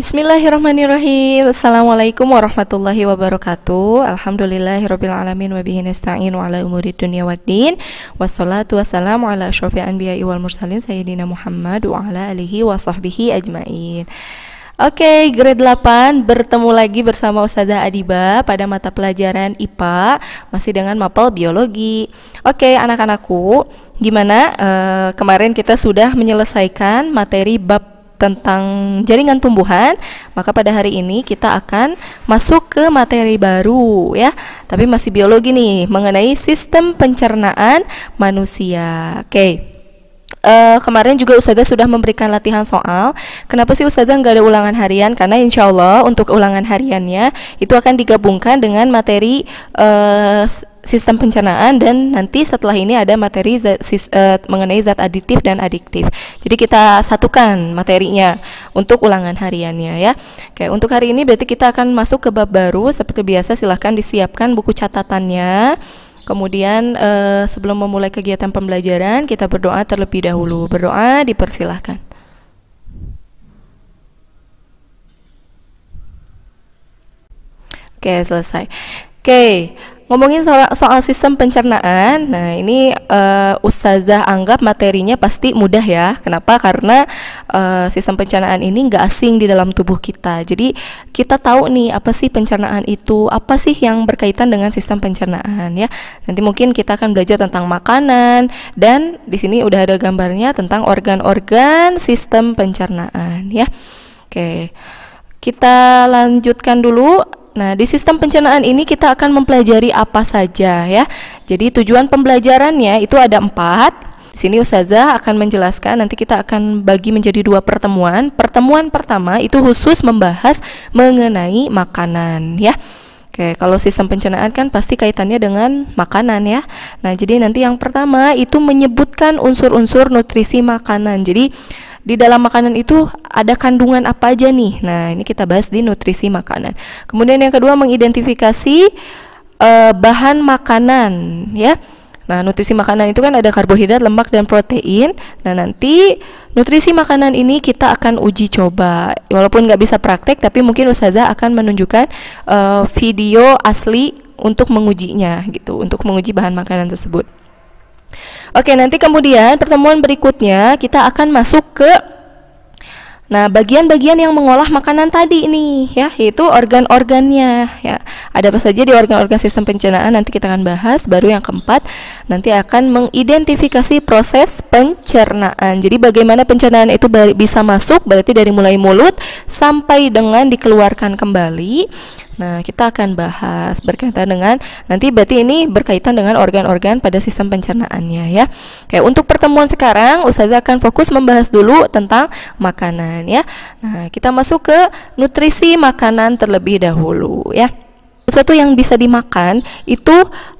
Bismillahirrahmanirrahim. Assalamualaikum warahmatullahi wabarakatuh. Alhamdulillahirrabbilalamin. Wabihi nasta'in wa ala umuri dunya waddin. Wassalatu wassalamu ala asyrafil anbiya'i wal mursalin Sayyidina Muhammad wa ala alihi wa sahbihi ajmain. Oke, grade 8 bertemu lagi bersama Ustazah Adiba pada mata pelajaran IPA, masih dengan mapel biologi. Oke, anak-anakku, gimana? Kemarin kita sudah menyelesaikan materi bab tentang jaringan tumbuhan, maka pada hari ini kita akan masuk ke materi baru ya, tapi masih biologi nih, mengenai sistem pencernaan manusia. Oke. Kemarin juga Ustazah sudah memberikan latihan soal. Kenapa sih Ustazah nggak ada ulangan harian? Karena insya Allah untuk ulangan hariannya itu akan digabungkan dengan materi sistem pencernaan, dan nanti setelah ini ada materi mengenai zat aditif dan adiktif. Jadi kita satukan materinya untuk ulangan hariannya ya. Oke, untuk hari ini berarti kita akan masuk ke bab baru. Seperti biasa silahkan disiapkan buku catatannya. Kemudian sebelum memulai kegiatan pembelajaran, kita berdoa terlebih dahulu. Berdoa dipersilahkan. Oke, selesai. Oke, ngomongin soal sistem pencernaan. Nah, ini Ustazah anggap materinya pasti mudah ya. Kenapa? Karena sistem pencernaan ini nggak asing di dalam tubuh kita. Jadi kita tahu nih apa sih pencernaan itu, apa sih yang berkaitan dengan sistem pencernaan ya. Nanti mungkin kita akan belajar tentang makanan, dan di sini udah ada gambarnya tentang organ-organ sistem pencernaan ya. Oke, kita lanjutkan dulu. Nah, di sistem pencernaan ini kita akan mempelajari apa saja ya. Jadi tujuan pembelajarannya itu ada 4. Di sini Ustazah akan menjelaskan, nanti kita akan bagi menjadi 2 pertemuan. Pertemuan pertama itu khusus membahas mengenai makanan ya. Oke, kalau sistem pencernaan kan pasti kaitannya dengan makanan ya. Nah, jadi nanti yang pertama itu menyebutkan unsur-unsur nutrisi makanan. Jadi di dalam makanan itu ada kandungan apa aja nih. Nah, ini kita bahas di nutrisi makanan. Kemudian yang kedua mengidentifikasi bahan makanan ya. Nah, nutrisi makanan itu kan ada karbohidrat, lemak, dan protein. Nah, nanti nutrisi makanan ini kita akan uji coba. Walaupun nggak bisa praktek, tapi mungkin Ustazah akan menunjukkan video asli untuk mengujinya gitu, untuk menguji bahan makanan tersebut. Oke, nanti kemudian pertemuan berikutnya kita akan masuk ke bagian-bagian yang mengolah makanan tadi ini ya, yaitu organ-organnya ya. Ada apa saja di organ-organ sistem pencernaan, nanti kita akan bahas. Baru yang keempat nanti akan mengidentifikasi proses pencernaan. Jadi bagaimana pencernaan itu bisa masuk, berarti dari mulai mulut sampai dengan dikeluarkan kembali. Nah, kita akan bahas berkaitan dengan, nanti berarti ini berkaitan dengan organ-organ pada sistem pencernaannya ya. Oke, untuk pertemuan sekarang Ustazah akan fokus membahas dulu tentang makanan ya. Nah, kita masuk ke nutrisi makanan terlebih dahulu ya. Sesuatu yang bisa dimakan itu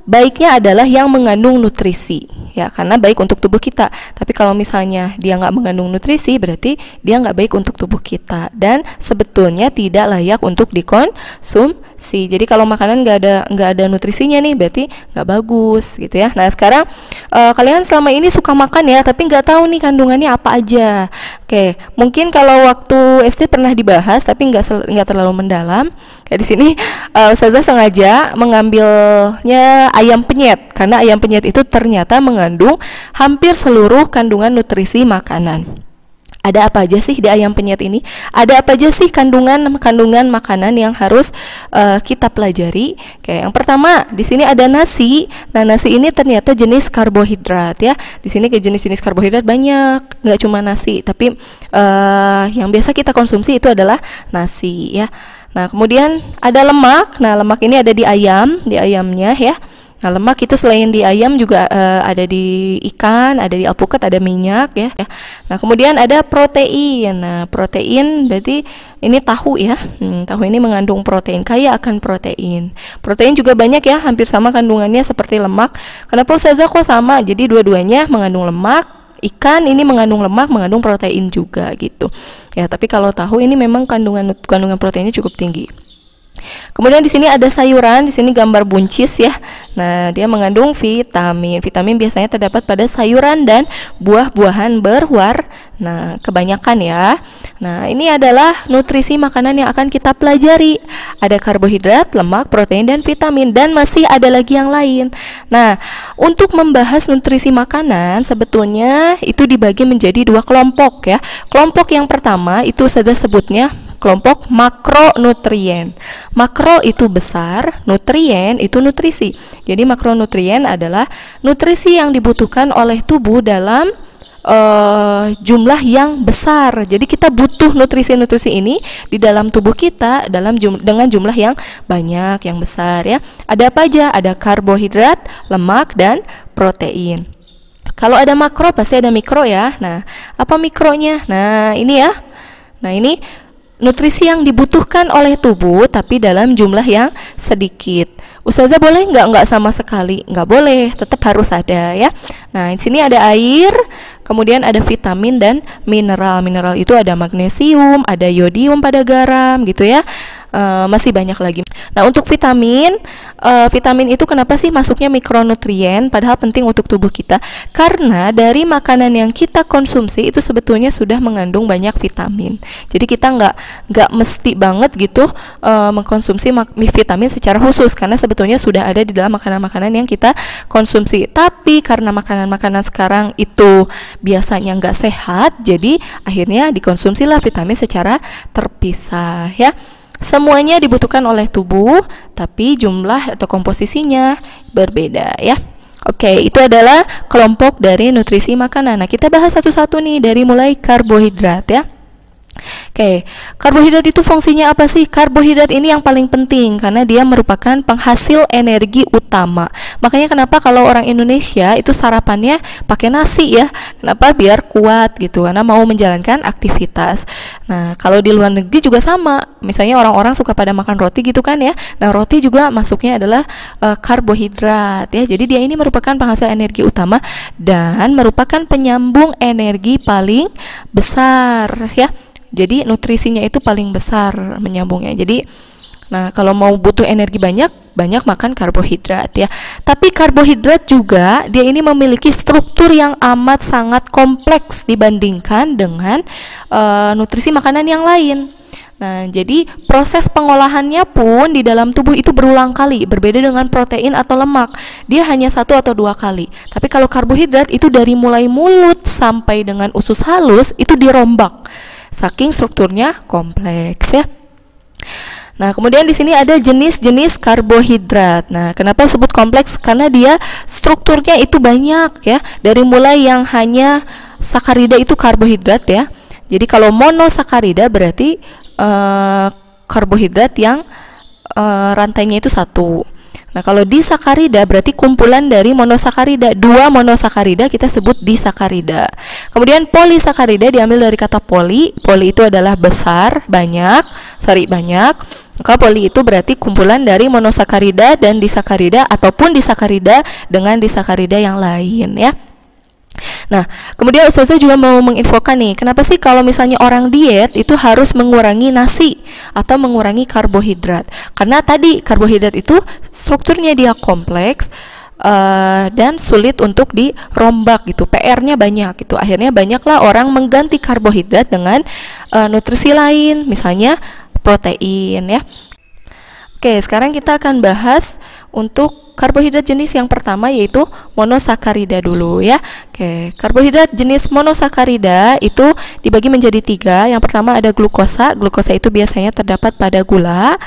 baiknya adalah yang mengandung nutrisi ya, karena baik untuk tubuh kita. Tapi kalau misalnya dia nggak mengandung nutrisi, berarti dia nggak baik untuk tubuh kita, dan sebetulnya tidak layak untuk dikonsumsi. Jadi kalau makanan nggak ada nutrisinya nih, berarti nggak bagus gitu ya. Nah, sekarang kalian selama ini suka makan ya, tapi nggak tahu nih kandungannya apa aja. Oke, mungkin kalau waktu SD pernah dibahas, tapi nggak terlalu mendalam. Kayak di sini Ustazah sengaja mengambilnya ayam penyet, karena ayam penyet itu ternyata mengandung hampir seluruh kandungan nutrisi makanan. Ada apa aja sih di ayam penyet ini? Ada apa aja sih kandungan makanan yang harus kita pelajari? Oke, yang pertama di sini ada nasi. Nah, nasi ini ternyata jenis karbohidrat ya. Di sini ke jenis-jenis karbohidrat banyak, nggak cuma nasi, tapi yang biasa kita konsumsi itu adalah nasi ya. Nah, kemudian ada lemak. Nah, lemak ini ada di ayamnya ya. Nah, lemak itu selain di ayam juga ada di ikan, ada di alpukat, ada minyak ya. Nah, kemudian ada protein. Nah, protein berarti ini tahu ya. Tahu ini mengandung protein, kaya akan protein. Protein juga banyak ya, hampir sama kandungannya seperti lemak. Kenapa Ustazah kok sama? Jadi dua-duanya mengandung lemak. Ikan ini mengandung lemak, mengandung protein juga gitu ya. Tapi kalau tahu ini memang kandungan proteinnya cukup tinggi. Kemudian di sini ada sayuran, di sini gambar buncis ya. Nah, dia mengandung vitamin. Vitamin biasanya terdapat pada sayuran dan buah-buahan berwarna kebanyakan ya. Nah, ini adalah nutrisi makanan yang akan kita pelajari. Ada karbohidrat, lemak, protein, dan vitamin, dan masih ada lagi yang lain. Nah, untuk membahas nutrisi makanan sebetulnya itu dibagi menjadi dua kelompok ya. Kelompok yang pertama itu sudah sebutnya kelompok makronutrien. Makro itu besar, nutrien itu nutrisi. Jadi makronutrien adalah nutrisi yang dibutuhkan oleh tubuh dalam jumlah yang besar. Jadi kita butuh nutrisi-nutrisi ini di dalam tubuh kita dengan jumlah yang banyak, yang besar ya. Ada apa aja? Ada karbohidrat, lemak, dan protein. Kalau ada makro pasti ada mikro ya. Nah, apa mikronya? Nah, ini ya. Nah, ini nutrisi yang dibutuhkan oleh tubuh tapi dalam jumlah yang sedikit. Ustazah boleh nggak sama sekali? Nggak boleh, tetap harus ada ya. Nah, di sini ada air, kemudian ada vitamin dan mineral. Mineral itu ada magnesium, ada yodium pada garam gitu ya. Masih banyak lagi. Nah, untuk vitamin, vitamin itu kenapa sih masuknya mikronutrien padahal penting untuk tubuh kita? Karena dari makanan yang kita konsumsi itu sebetulnya sudah mengandung banyak vitamin. Jadi kita nggak mesti banget gitu mengkonsumsi vitamin secara khusus karena sebetulnya sudah ada di dalam makanan-makanan yang kita konsumsi. Tapi karena makanan-makanan sekarang itu biasanya nggak sehat, jadi akhirnya dikonsumsilah vitamin secara terpisah ya. Semuanya dibutuhkan oleh tubuh, tapi jumlah atau komposisinya berbeda ya. Oke, itu adalah kelompok dari nutrisi makanan. Nah, kita bahas satu-satu nih dari mulai karbohidrat ya. Oke, karbohidrat itu fungsinya apa sih? Karbohidrat ini yang paling penting karena dia merupakan penghasil energi utama. Makanya kenapa kalau orang Indonesia itu sarapannya pakai nasi ya? Kenapa? Biar kuat gitu, karena mau menjalankan aktivitas. Nah, kalau di luar negeri juga sama. Misalnya orang-orang suka pada makan roti gitu kan ya. Nah, roti juga masuknya adalah karbohidrat ya. Jadi dia ini merupakan penghasil energi utama dan merupakan penyambung energi paling besar ya. Jadi nutrisinya itu paling besar menyambungnya. Jadi, nah kalau mau butuh energi banyak makan karbohidrat ya. Tapi karbohidrat juga dia ini memiliki struktur yang amat sangat kompleks dibandingkan dengan nutrisi makanan yang lain. Nah, jadi proses pengolahannya pun di dalam tubuh itu berulang kali, berbeda dengan protein atau lemak. Dia hanya 1 atau 2 kali. Tapi kalau karbohidrat itu dari mulai mulut sampai dengan usus halus itu dirombak. Saking strukturnya kompleks ya. Nah, kemudian di sini ada jenis-jenis karbohidrat. Nah, kenapa disebut kompleks? Karena dia strukturnya itu banyak ya. Dari mulai yang hanya sakarida itu karbohidrat ya. Jadi kalau monosakarida berarti karbohidrat yang rantainya itu 1. Nah, kalau disakarida berarti kumpulan dari monosakarida. 2 monosakarida kita sebut disakarida. Kemudian polisakarida diambil dari kata poli. Poli itu adalah besar, banyak. Maka poli itu berarti kumpulan dari monosakarida dan disakarida ataupun disakarida dengan disakarida yang lain ya. Nah, kemudian Ustazah juga mau menginfokan nih, kenapa sih kalau misalnya orang diet itu harus mengurangi nasi atau mengurangi karbohidrat? Karena tadi karbohidrat itu strukturnya dia kompleks dan sulit untuk dirombak gitu, PR-nya banyak gitu. Akhirnya banyaklah orang mengganti karbohidrat dengan nutrisi lain, misalnya protein ya. Oke, sekarang kita akan bahas untuk karbohidrat jenis yang pertama yaitu monosakarida dulu ya. Oke, karbohidrat jenis monosakarida itu dibagi menjadi 3. Yang pertama ada glukosa. Glukosa itu biasanya terdapat pada gula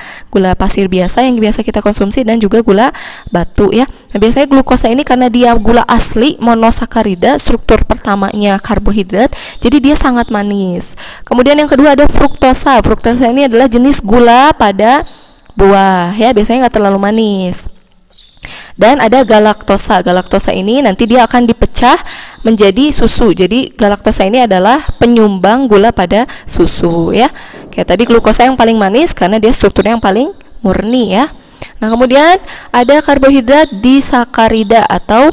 pasir biasa yang biasa kita konsumsi dan juga gula batu ya. Nah, biasanya glukosa ini karena dia gula asli monosakarida, struktur pertamanya karbohidrat, jadi dia sangat manis. Kemudian yang kedua ada fruktosa. Fruktosa ini adalah jenis gula pada buah ya, biasanya nggak terlalu manis. Dan ada galaktosa. Galaktosa ini nanti dia akan dipecah menjadi susu. Jadi galaktosa ini adalah penyumbang gula pada susu ya. Kayak tadi glukosa yang paling manis karena dia strukturnya yang paling murni ya. Nah, kemudian ada karbohidrat disakarida atau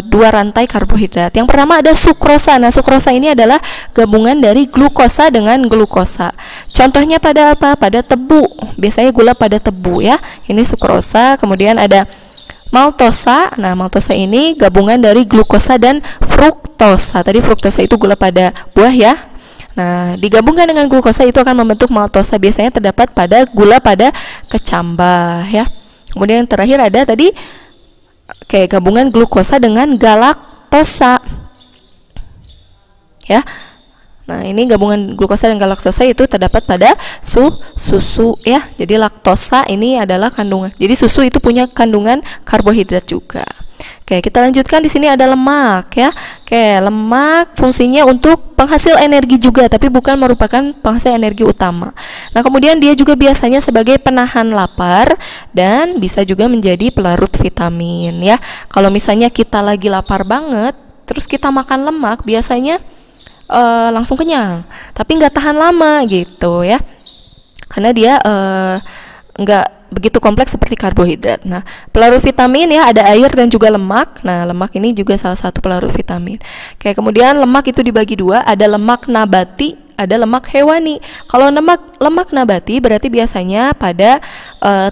dua rantai karbohidrat. Yang pertama ada sukrosa. Nah, sukrosa ini adalah gabungan dari glukosa dengan glukosa. Contohnya pada apa? Pada tebu. Biasanya gula pada tebu ya. Ini sukrosa. Kemudian ada maltosa. Nah, maltosa ini gabungan dari glukosa dan fruktosa. Tadi fruktosa itu gula pada buah ya. Nah, digabungkan dengan glukosa itu akan membentuk maltosa. Biasanya terdapat pada gula pada kecambah ya. Kemudian yang terakhir ada tadi kayak gabungan glukosa dengan galaktosa. Ya. Nah, ini gabungan glukosa dan galaktosa itu terdapat pada susu ya. Jadi laktosa ini adalah kandungan. Jadi susu itu punya kandungan karbohidrat juga. Oke, kita lanjutkan. Di sini ada lemak ya. Oke, lemak fungsinya untuk penghasil energi juga, tapi bukan merupakan penghasil energi utama. Nah, kemudian dia juga biasanya sebagai penahan lapar dan bisa juga menjadi pelarut vitamin ya. Kalau misalnya kita lagi lapar banget, terus kita makan lemak, biasanya langsung kenyang, tapi nggak tahan lama gitu ya. Karena dia nggak begitu kompleks seperti karbohidrat. Nah, pelarut vitamin ya ada air dan juga lemak. Nah, lemak ini juga salah satu pelarut vitamin. Oke, kemudian lemak itu dibagi dua, ada lemak nabati, ada lemak hewani. Kalau lemak nabati berarti biasanya pada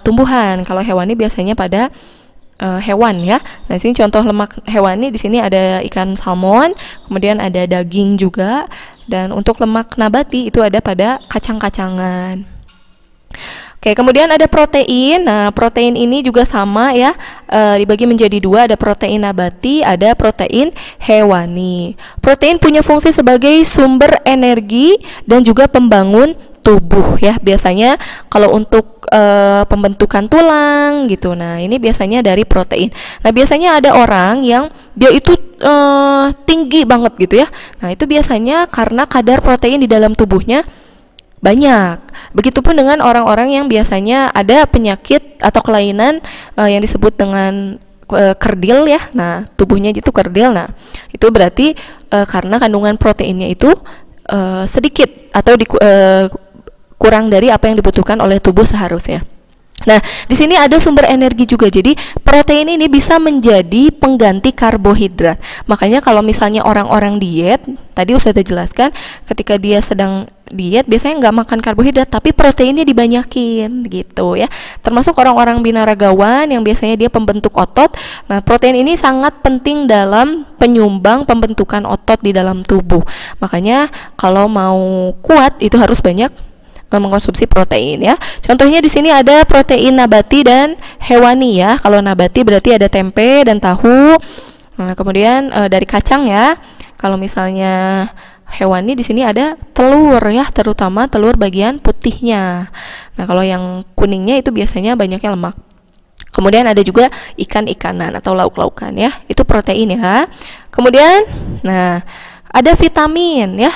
tumbuhan. Kalau hewani biasanya pada hewan ya. Nah, sini contoh lemak hewani, di sini ada ikan salmon, kemudian ada daging juga. Dan untuk lemak nabati itu ada pada kacang-kacangan. Oke, kemudian ada protein. Nah, protein ini juga sama ya, dibagi menjadi dua, ada protein nabati, ada protein hewani. Protein punya fungsi sebagai sumber energi dan juga pembangun tubuh ya. Biasanya kalau untuk pembentukan tulang gitu. Nah, ini biasanya dari protein. Nah, biasanya ada orang yang dia itu tinggi banget gitu ya. Nah, itu biasanya karena kadar protein di dalam tubuhnya banyak. Begitupun dengan orang-orang yang biasanya ada penyakit atau kelainan yang disebut dengan kerdil ya. Nah, tubuhnya itu kerdil. Nah, itu berarti karena kandungan proteinnya itu sedikit atau kurang dari apa yang dibutuhkan oleh tubuh seharusnya. Nah, di sini ada sumber energi juga. Jadi, protein ini bisa menjadi pengganti karbohidrat. Makanya kalau misalnya orang-orang diet, tadi sudah jelaskan, ketika dia sedang diet biasanya nggak makan karbohidrat, tapi proteinnya dibanyakin gitu ya. Termasuk orang-orang binaragawan yang biasanya dia pembentuk otot. Nah, protein ini sangat penting dalam penyumbang pembentukan otot di dalam tubuh. Makanya kalau mau kuat itu harus banyak mengkonsumsi protein ya. Contohnya di sini ada protein nabati dan hewani ya. Kalau nabati berarti ada tempe dan tahu. Nah, kemudian dari kacang ya. Kalau misalnya hewani di sini ada telur ya, terutama telur bagian putihnya. Nah, kalau yang kuningnya itu biasanya banyaknya lemak. Kemudian ada juga ikan-ikanan atau lauk-laukan ya. Itu protein ya. Kemudian nah, ada vitamin ya.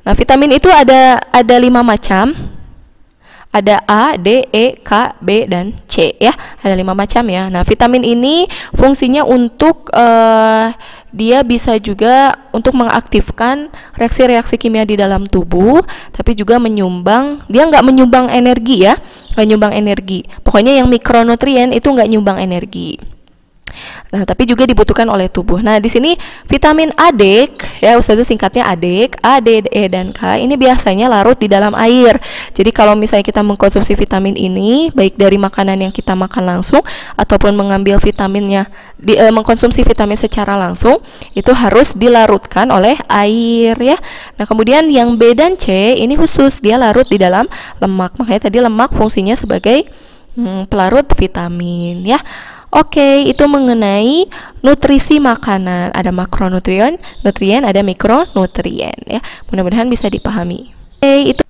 Nah, vitamin itu ada 5 macam. Ada A, D, E, K, B, dan C ya. Ada 5 macam ya. Nah, vitamin ini fungsinya untuk dia bisa juga untuk mengaktifkan reaksi-reaksi kimia di dalam tubuh, tapi juga menyumbang, dia nggak menyumbang energi ya, nggak nyumbang energi. Pokoknya yang mikronutrien itu nggak nyumbang energi. Nah, tapi juga dibutuhkan oleh tubuh. Nah, di sini vitamin ADEK ya, Ustazah singkatnya ADEK, A, D, E, dan K. Ini biasanya larut di dalam air. Jadi kalau misalnya kita mengkonsumsi vitamin ini, baik dari makanan yang kita makan langsung ataupun mengambil vitaminnya, mengkonsumsi vitamin secara langsung, itu harus dilarutkan oleh air ya. Nah, kemudian yang B dan C ini khusus dia larut di dalam lemak. Makanya tadi lemak fungsinya sebagai pelarut vitamin ya. Oke, itu mengenai nutrisi makanan. Ada makronutrien, ada mikronutrien ya. Mudah-mudahan bisa dipahami. Oke, itu.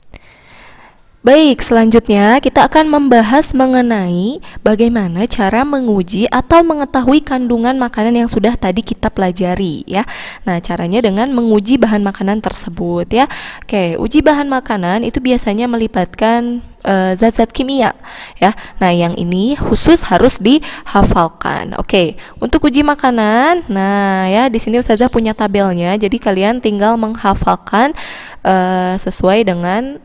Baik, selanjutnya kita akan membahas mengenai bagaimana cara menguji atau mengetahui kandungan makanan yang sudah tadi kita pelajari ya. Nah, caranya dengan menguji bahan makanan tersebut ya. Oke, uji bahan makanan itu biasanya melibatkan zat-zat kimia ya. Nah, yang ini khusus harus dihafalkan. Oke, untuk uji makanan, nah ya di sini Ustazah punya tabelnya. Jadi kalian tinggal menghafalkan sesuai dengan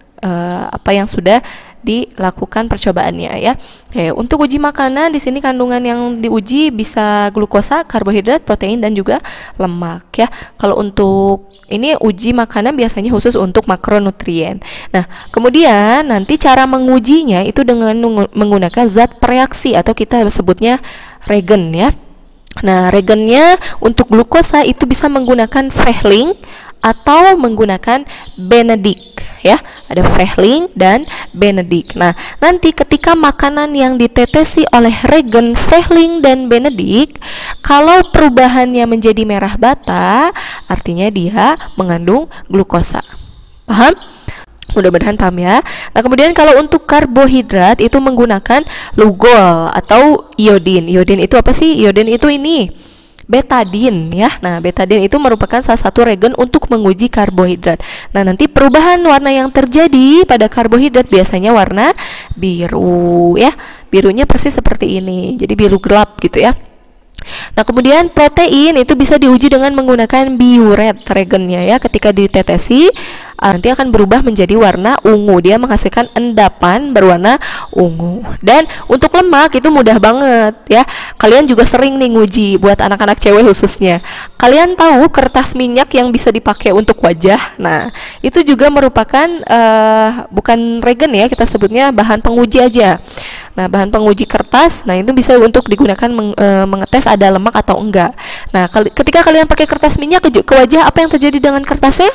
apa yang sudah dilakukan percobaannya ya. Oke, untuk uji makanan di sini kandungan yang diuji bisa glukosa, karbohidrat, protein dan juga lemak ya. Kalau untuk ini uji makanan biasanya khusus untuk makronutrien. Nah, kemudian nanti cara mengujinya itu dengan menggunakan zat pereaksi atau kita sebutnya regen ya. Nah, regennya untuk glukosa itu bisa menggunakan Fehling atau menggunakan Benedict ya. Ada Fehling dan Benedict. Nah, nanti ketika makanan yang ditetesi oleh regen Fehling dan Benedict, kalau perubahannya menjadi merah bata, artinya dia mengandung glukosa. Paham? Mudah-mudahan paham ya. Nah, kemudian kalau untuk karbohidrat itu menggunakan lugol atau iodin. Iodin itu apa sih? Iodin itu ini betadin ya. Nah, betadin itu merupakan salah satu regen untuk menguji karbohidrat. Nah, nanti perubahan warna yang terjadi pada karbohidrat biasanya warna biru ya. Birunya persis seperti ini. Jadi biru gelap gitu ya. Nah, kemudian protein itu bisa diuji dengan menggunakan biuret regennya ya. Ketika ditetesi nanti akan berubah menjadi warna ungu. Dia menghasilkan endapan berwarna ungu. Dan untuk lemak itu mudah banget ya. Kalian juga sering nih nguji buat anak-anak cewek khususnya. Kalian tahu kertas minyak yang bisa dipakai untuk wajah? Nah, itu juga merupakan bukan regen ya, kita sebutnya bahan penguji aja. Nah, bahan penguji kertas, nah itu bisa untuk digunakan mengetes ada lemak atau enggak. Nah, ketika kalian pakai kertas minyak ke wajah, apa yang terjadi dengan kertasnya?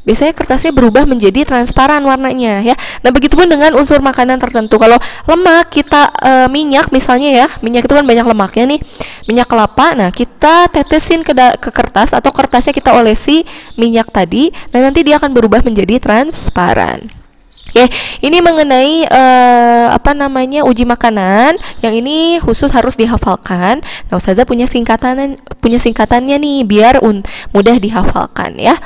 Biasanya kertasnya berubah menjadi transparan warnanya ya. Nah, begitupun dengan unsur makanan tertentu. Kalau lemak kita minyak misalnya ya, minyak itu kan banyak lemaknya nih. Minyak kelapa, nah kita tetesin ke kertas atau kertasnya kita olesi minyak tadi, dan nanti dia akan berubah menjadi transparan. Oke, ini mengenai uji makanan yang ini khusus harus dihafalkan. Nah, Ustazah punya singkatannya nih biar mudah dihafalkan ya.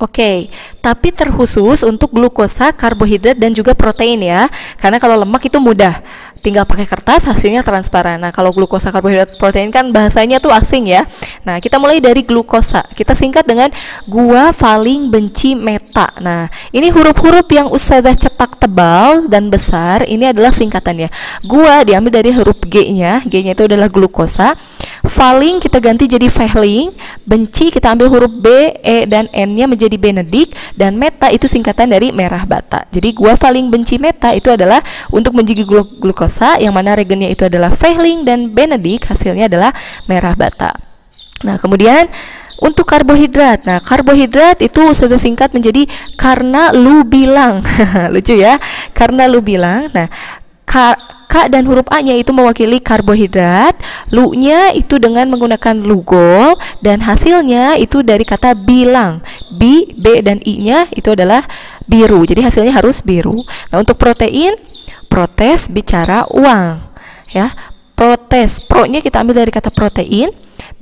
Oke, tapi terkhusus untuk glukosa, karbohidrat dan juga protein ya. Karena kalau lemak itu mudah, tinggal pakai kertas hasilnya transparan. Nah, kalau glukosa, karbohidrat, protein kan bahasanya tuh asing ya. Nah, kita mulai dari glukosa. Kita singkat dengan gua paling benci meta. Nah, ini huruf-huruf yang Ustazah cetak tebal dan besar, ini adalah singkatannya. Gua diambil dari huruf G-nya. G-nya itu adalah glukosa. Paling kita ganti jadi Fehling. Benci kita ambil huruf B, E, dan N-nya menjadi Benedict, dan meta itu singkatan dari merah bata. Jadi gua paling benci meta itu adalah untuk menjadi glukosa, yang mana regennya itu adalah Fehling dan Benedict, hasilnya adalah merah bata. Nah, kemudian untuk karbohidrat. Nah, karbohidrat itu sudah singkat menjadi karena lu bilang. Lucu ya, karena lu bilang. Nah, K dan huruf A-nya itu mewakili karbohidrat, Lu-nya itu dengan menggunakan lugol, dan hasilnya itu dari kata bilang. B, dan I-nya itu adalah biru. Jadi hasilnya harus biru. Nah, untuk protein, protes, bicara, uang. Ya, protes, pro-nya kita ambil dari kata protein,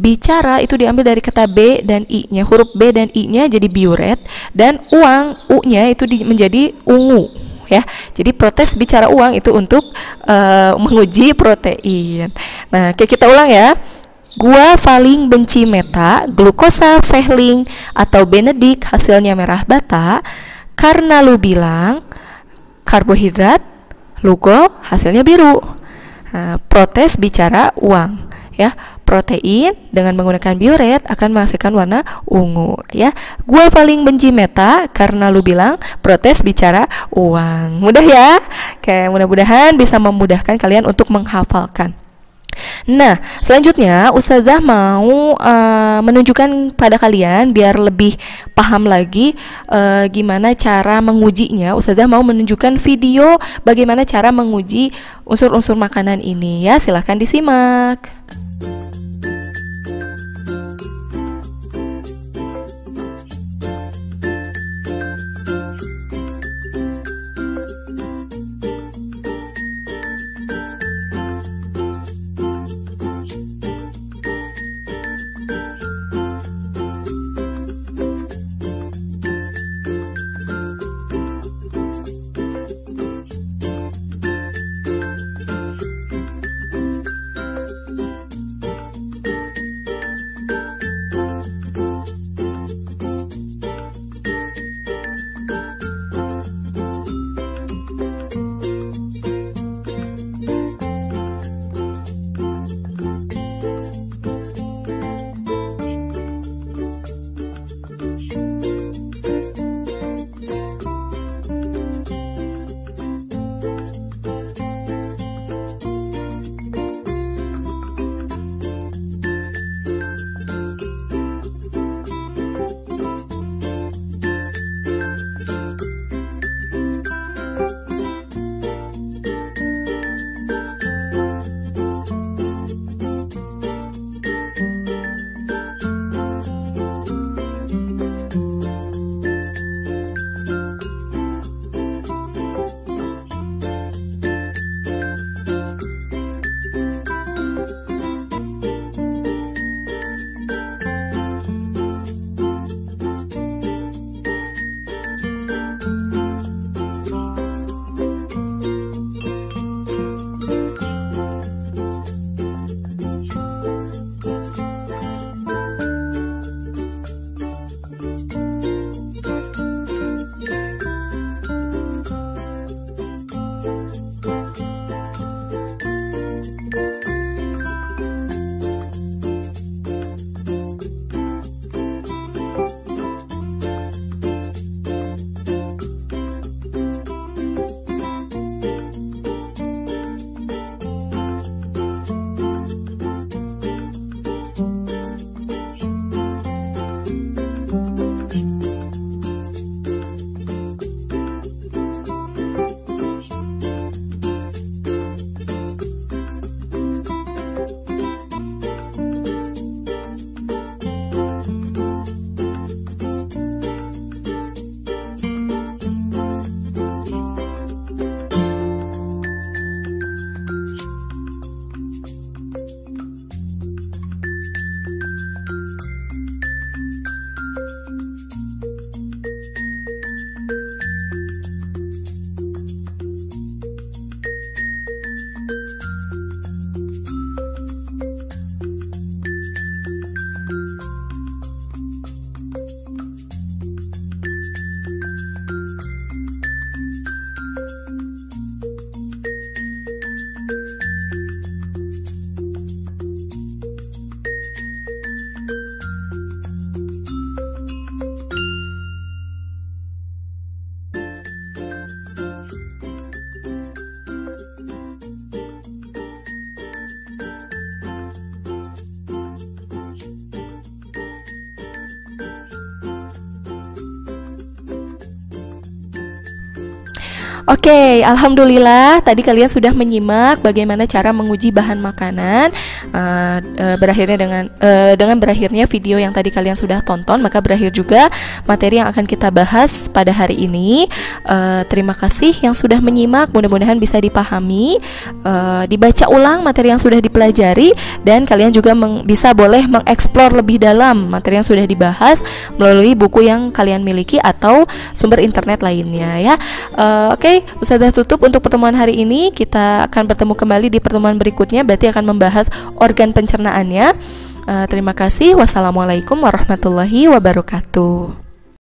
bicara itu diambil dari kata B dan I-nya. Huruf B dan I-nya jadi biuret, dan uang, U-nya itu menjadi ungu. Ya, jadi protes, bicara, uang itu untuk menguji protein. Nah, kita ulang ya. Gua paling benci meta, glukosa, Fehling atau Benedict, hasilnya merah bata. Karena lu bilang, karbohidrat, lugol, hasilnya biru. Nah, protes, bicara, uang. Ya, protein dengan menggunakan biuret akan menghasilkan warna ungu ya. Gua paling benci meta karena lu bilang, protes, bicara, uang. Mudah ya? Oke, mudah-mudahan bisa memudahkan kalian untuk menghafalkan. Nah, selanjutnya Ustazah mau menunjukkan pada kalian biar lebih paham lagi gimana cara mengujinya. Ustazah mau menunjukkan video bagaimana cara menguji unsur-unsur makanan ini ya. Silahkan disimak. Oke, alhamdulillah tadi kalian sudah menyimak bagaimana cara menguji bahan makanan. Dengan berakhirnya video yang tadi kalian sudah tonton, maka berakhir juga materi yang akan kita bahas pada hari ini. Terima kasih yang sudah menyimak, mudah-mudahan bisa dipahami, dibaca ulang materi yang sudah dipelajari, dan kalian juga bisa boleh mengeksplor lebih dalam materi yang sudah dibahas melalui buku yang kalian miliki atau sumber internet lainnya ya. Oke, Ustazah tutup untuk pertemuan hari ini. Kita akan bertemu kembali di pertemuan berikutnya, berarti akan membahas organ pencernaannya. Terima kasih. Wassalamualaikum warahmatullahi wabarakatuh.